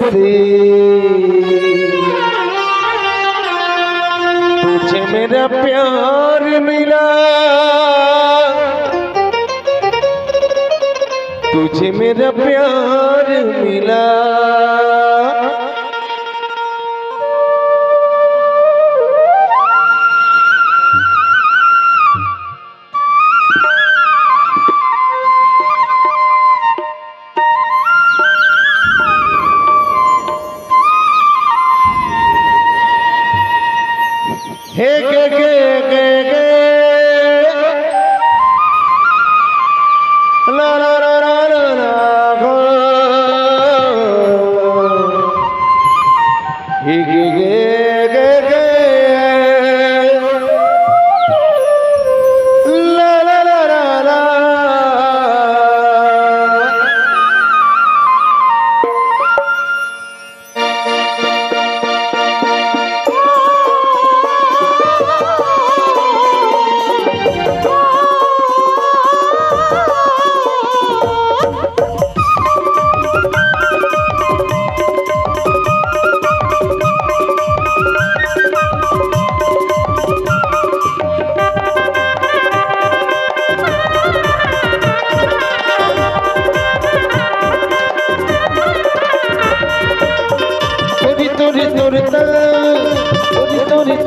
से तुझे मेरा प्यार मिला, तुझे मेरा प्यार मिला। हे गे ला ला ला ला ला ला गो, हे गे ला ला ला ला ला।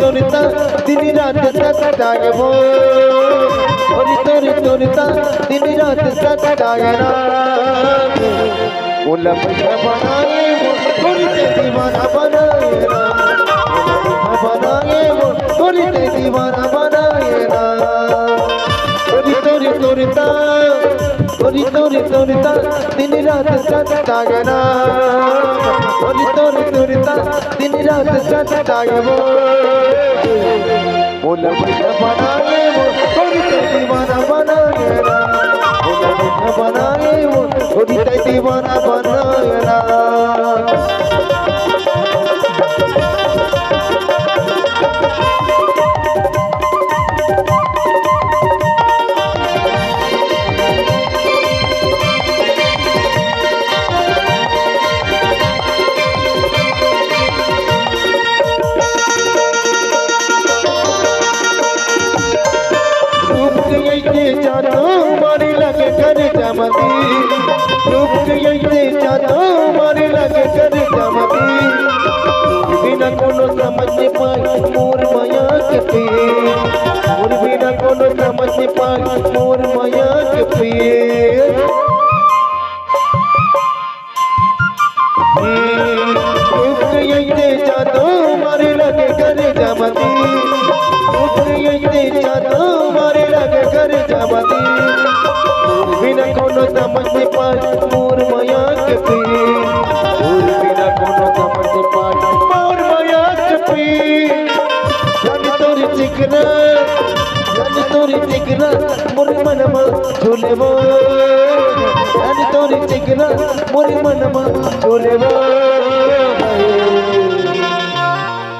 তোরিতা দিন রাত সাতাগবো, তোরিতা দিন রাত সাতাগনা, ওলা পয়সা বানায়ে তোরিতে দিওয়ানা বানায়ে না, বানায়ে তোরিতে দিওয়ানা বানায়ে না। তোরিতা দিন রাত সাতাগনা, তোরিতা दिन रात सतागबो, बोला पैसा बनाए वो थोड़ी दीवाना बनाए ना, बोला पैसा बनाए वो थोड़ी दीवाना बनाए ना। मारे लगे कर जमती, रूप ये चाहता मारे लगे कर जमती, बिना कोनो समझ पाए मोर माया के पीर, मोर बिना कोनो समझ पाए मोर माया के पीर। रूप ये चाहता मारे लगे कर जमती, रूप ये चाहता मारे लगे कर जमती, बिना कोनो समझ पाए मोर माया के पीर, बिना कोनो समझ पाए मोर माया के पीर। जानी तोरी चिकना मोर मनमा झूलेबो, जानी तोरी चिकना मोर मनमा झूलेबो।